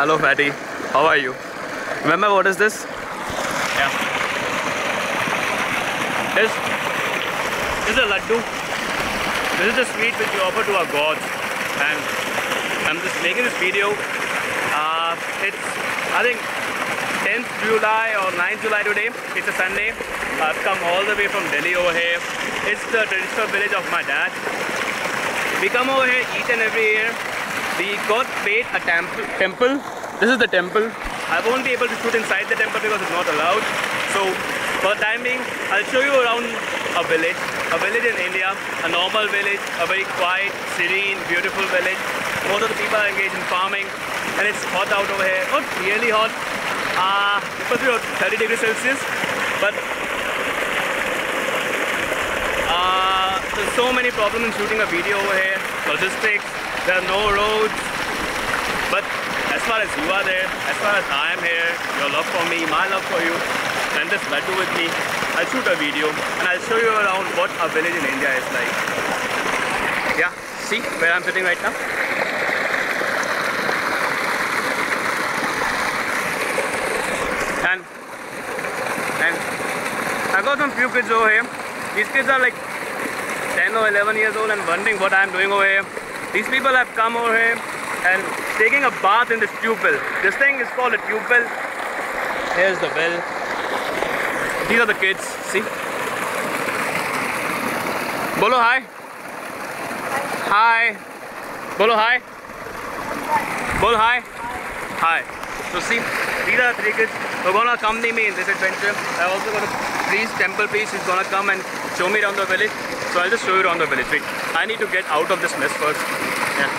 Hello fatty, how are you? Remember what is this? Yeah. This is a laddu. This is the sweet which we offer to our gods, and I'm just making this video. It's I think 10th July or 9th July today. It's a Sunday. I've come all the way from Delhi over here. It's the traditional village of my dad. We come over here each and every year. We got paid a temple. This is the temple. I won't be able to shoot inside the temple because it's not allowed. So for the time being, I'll show you around a village in India, a normal village, a very quiet, serene, beautiful village. Most of the people are engaged in farming, and it's hot out over here. Not really hot. It must be about 30 degrees Celsius, but there's so many problems in shooting a video over here. Logistics, there are no roads. But as far as you are there, as far as I am here, your love for me, my love for you, and this laddu with me, I'll shoot a video and I'll show you around what a village in India is like. Yeah, see where I'm sitting right now? And I got some few kids over here. These kids are like 10 or 11 years old and wondering what I'm doing over here. These people have come over here and taking a bath in this tube well. This thing is called a tube well. Here's the well. These are the kids, see? Bolo hi. Hi. Bolo hi. Bolo hi. Hi. So see, these are the three kids who are gonna accompany me in this adventure. I also got a priest, temple priest, who's gonna come and show me around the village. So I'll just show you around the village. Wait, I need to get out of this mess first. Yeah.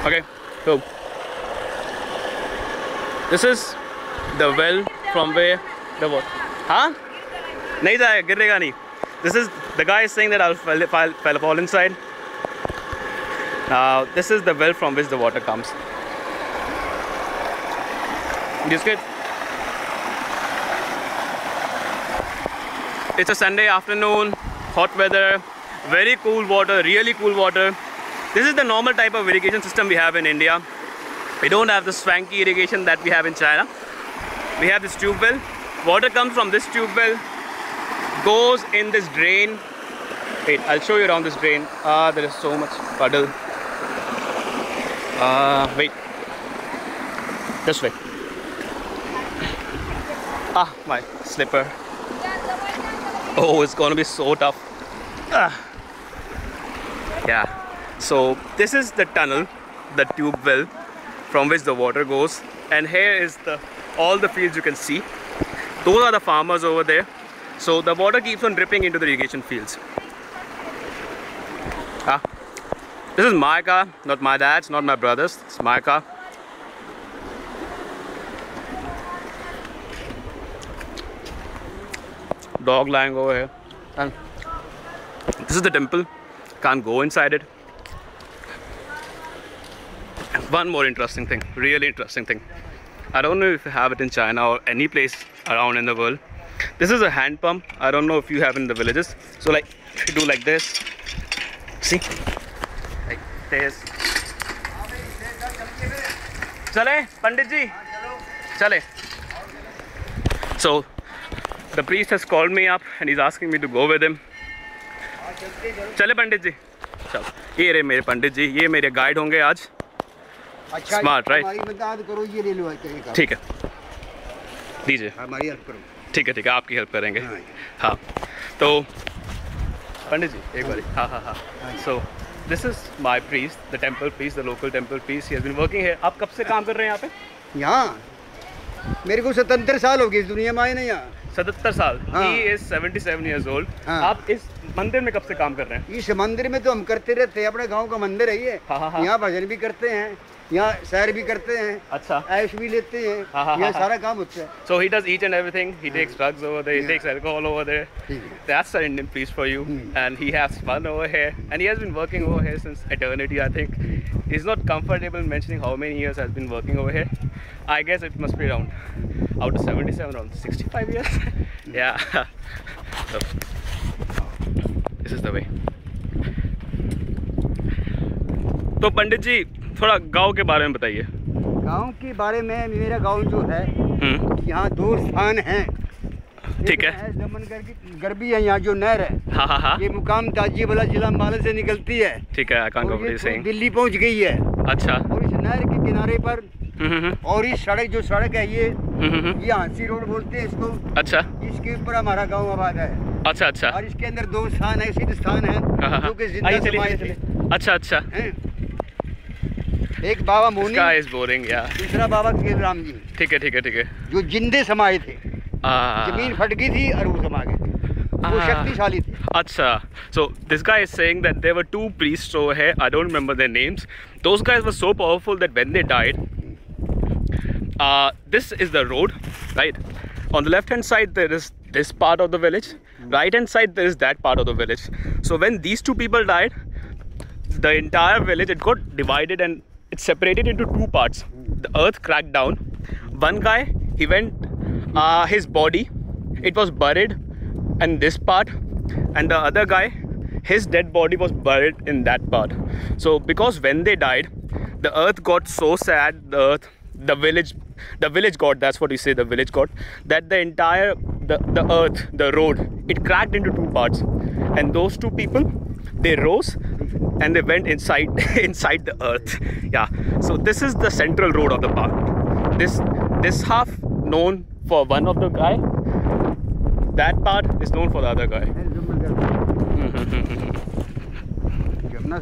Okay, so this is the well from where the what? Huh? Nahi jayega, girega nahi. This is the guy is saying that I'll fall inside. Now this is the well from which the water comes. This kid. It's a Sunday afternoon, hot weather, very cool water, really cool water. This is the normal type of irrigation system we have in India. We don't have the swanky irrigation that we have in China. We have this tube well. Water comes from this tube well, goes in this drain. Wait, I'll show you around this drain. There is so much puddle. Wait. This way. My slipper. Oh, it's gonna be so tough. Yeah. So this is the tunnel, the tube well, from which the water goes. And here is all the fields you can see. Those are the farmers over there. So the water keeps on dripping into the irrigation fields. This is my car, not my dad's, not my brother's. It's my car. Dog lying over here. And this is the temple. Can't go inside it. One more interesting thing, really interesting thing. I don't know if you have it in China or any place around in the world. This is a hand pump. I don't know if you have it in the villages. So like, you do like this. See? Like this. Chale, Pandit ji. Chale. So, the priest has called me up and he's asking me to go with him. Chale Pandit ji. Chalo. ये रहे मेरे पंडित जी, ये मेरे guide होंगे आज. Smart right? ठीक है, दीजिए. हमारी हेल्प करो. ठीक है, आपकी हेल्प करेंगे. हाँ, तो पंडित जी एक बार. हाँ. So this is my priest, the temple priest, the local temple priest. He has been working here. आप कब से काम कर रहे हैं यहाँ पे? यहाँ मेरे को 77 साल हो गए इस दुनिया में आए ना. यहाँ 77 साल. He is 77 years old. आप इस मंदिर में कब से काम कर रहे हैं? इस मंदिर में तो हम करते रहते हैं, अपने गांव का मंदिर है ये. यहाँ भजन भी करते हैं, यहाँ सैर भी करते हैं, अच्छा, ऐश भी लेते हैं, यहाँ सारा काम होता है। So he does each and everything. He takes drugs over there. He takes alcohol over there. That's the Indian peace for you. And he has fun over here. And he has been working over here since eternity, I think. He's not comfortable mentioning how many years has been working over here. I guess it must be around, out of 77, around 65 years. Yeah. So, this is the way. तो पंडित जी थोड़ा गांव के बारे में बताइए। गांव के बारे में मेरा गांव जो है, यहाँ 2 स्थान हैं। ठीक है। दमनगढ़ की गरबी है, यहाँ जो नहर है, हाँ, ये मुकाम ताजियाबाद जिला अम्बाला से निकलती है। ठीक है। दिल्ली पहुँच गई है। अच्छा। और इस नहर के किनारे पर और इस सड़क जो सड़क है ये हांसी रोड बोलते हैं इसको। अच्छा। इसके ऊपर हमारा गाँव आबाद है। अच्छा। और इसके अंदर 2 स्थान है, सिद्ध स्थान है जो कि जिंदा समाये थे। अच्छा। एक बाबा मोनी, दूसरा बाबा खेल राम जी। ठीक है। जो जिंदे समाये थे, जमीन फट गई थी और वो समा गए थे, वो शक्तिशाली थे। अच्छा, so this guy is saying that there were 2 priests over here. I don't remember their names. Those guys were so powerful that when they died, this is the road, right? On the left hand side there is this part of the village, right hand side there is that part of the village. So when these 2 people died, the entire village, it got divided and it's separated into 2 parts. The earth cracked down. One guy, he went, his body, it was buried in this part, and the other guy, his dead body was buried in that part. So because when they died, the earth got so sad, the village god, that's what we say, the village god, that the entire, the earth, the road, it cracked into 2 parts. And those 2 people, they rose and they went inside the earth. Yeah, so this is the central road of the park. This half known for one of the guy, that part is known for the other guy. Jamuna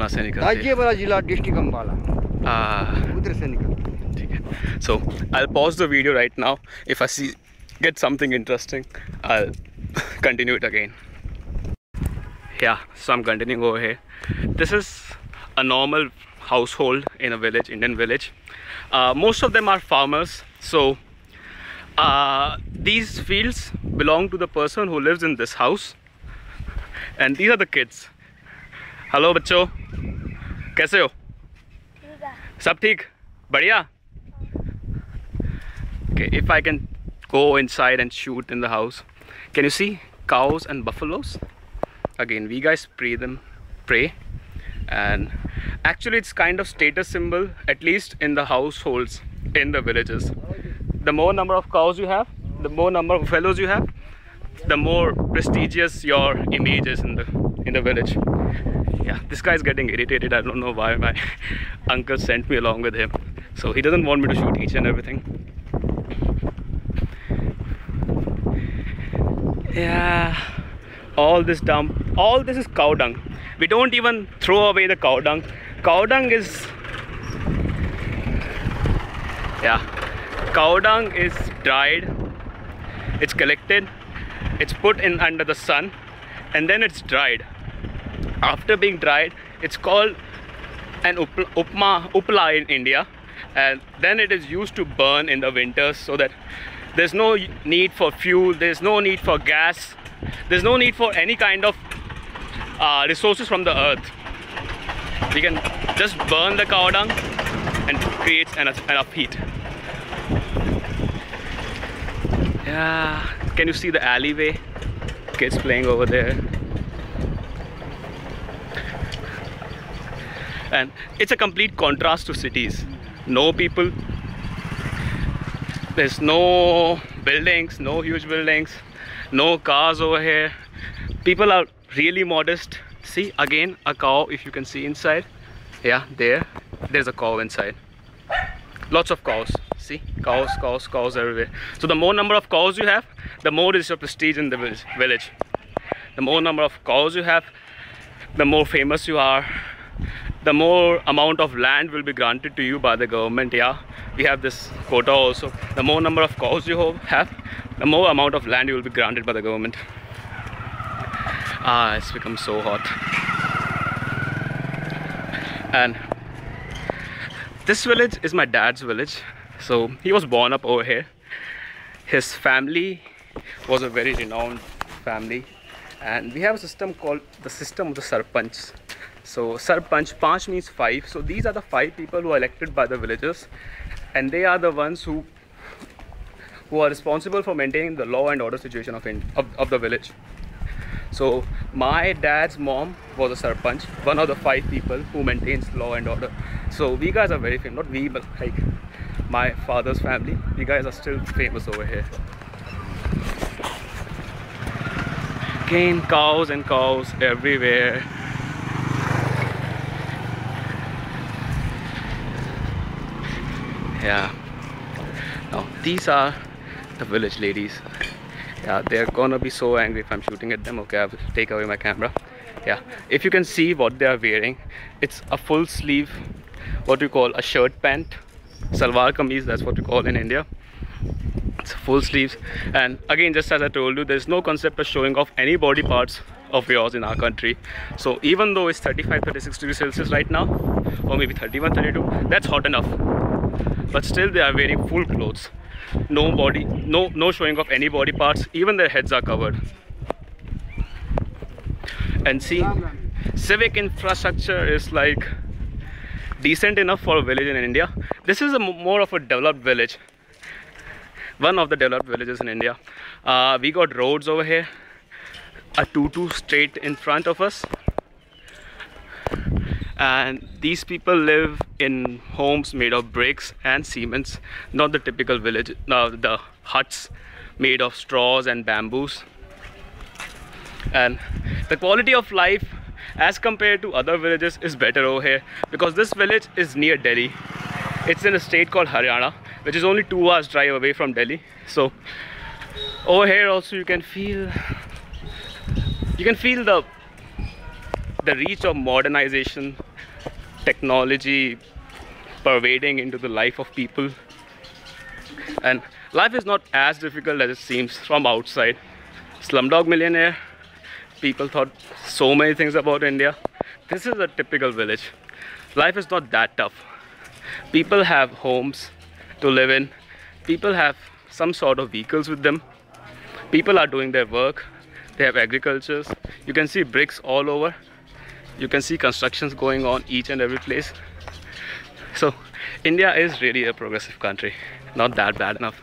से निकलती है, ताजियाबाद जिला district Ambala, उधर से निकलती है। ठीक है। So I'll pause the video right now. If I get something interesting, I'll continue it again. Yeah, so I'm continuing over here. This is a normal household in a village, Indian village. Most of them are farmers, so these fields belong to the person who lives in this house, and these are the kids. Hello बच्चों, कैसे हो? सब ठीक? बढ़िया? Okay, if I can go inside and shoot in the house. Can you see cows and buffaloes? Again, we guys pray, and actually it's kind of status symbol, at least in the households in the villages. The more number of cows you have, the more number of buffaloes you have, the more prestigious your image is in the village. Yeah, this guy is getting irritated. I don't know why my uncle sent me along with him. So he doesn't want me to shoot each and everything. Yeah, all this is cow dung. We don't even throw away the cow dung. Cow dung is, cow dung is dried, it's collected, it's put in under the sun, and then it's dried. After being dried, it's called an upla in India, and then it is used to burn in the winters, so that there's no need for fuel, there's no need for gas, there's no need for any kind of resources from the earth. We can just burn the cow dung and it creates enough heat. Yeah, can you see the alleyway? Kids playing over there. And it's a complete contrast to cities. No people, there's no buildings, no huge buildings, no cars over here. People are really modest. See, again, a cow, if you can see inside. Yeah, there's a cow inside. Lots of cows. See, cows everywhere. So the more number of cows you have, the more is your prestige in the village. The more number of cows you have, the more famous you are. The more amount of land will be granted to you by the government. Yeah, we have this quota also. The more number of cows you have, the more amount of land you will be granted by the government. It's become so hot. And This village is my dad's village. So he was born up over here. His family was a very renowned family, and we have a system called the system of the Sarpanch. So Sarpanch, Panch means 5. So these are the 5 people who are elected by the villagers, and they are the ones who are responsible for maintaining the law and order situation of the village. So my dad's mom was a Sarpanch, one of the 5 people who maintains law and order. So we guys are very famous, not we, but like my father's family, we guys are still famous over here. Again, cows and cows everywhere. Yeah. Now these are the village ladies. Yeah, they're gonna be so angry if I'm shooting at them. Okay, I'll take away my camera. Yeah, if you can see what they are wearing, it's a full sleeve, what we call a shirt pant, salwar kameez, that's what we call in India. It's full sleeves, and again, just as I told you, there's no concept of showing off any body parts of yours in our country. So even though it's 35-36 degrees Celsius right now, or maybe 31-32, that's hot enough, but still they are wearing full clothes. No showing off any body parts, even their heads are covered. And see, civic infrastructure is like decent enough for a village in India. This is more of a developed village, one of the developed villages in India. We got roads over here, a 2-2 straight in front of us, and these people live in homes made of bricks and cements, not the typical village, the huts made of straws and bamboos. And the quality of life as compared to other villages is better over here, because this village is near Delhi. It's in a state called Haryana, which is only 2 hours drive away from Delhi. So over here also you can feel the reach of modernization, technology pervading into the life of people. And life is not as difficult as it seems from outside. Slumdog Millionaire, people thought so many things about India. This is a typical village. Life is not that tough. People have homes to live in. People have some sort of vehicles with them. People are doing their work. They have agricultures. You can see bricks all over. You can see constructions going on each and every place. So India is really a progressive country. Not that bad enough.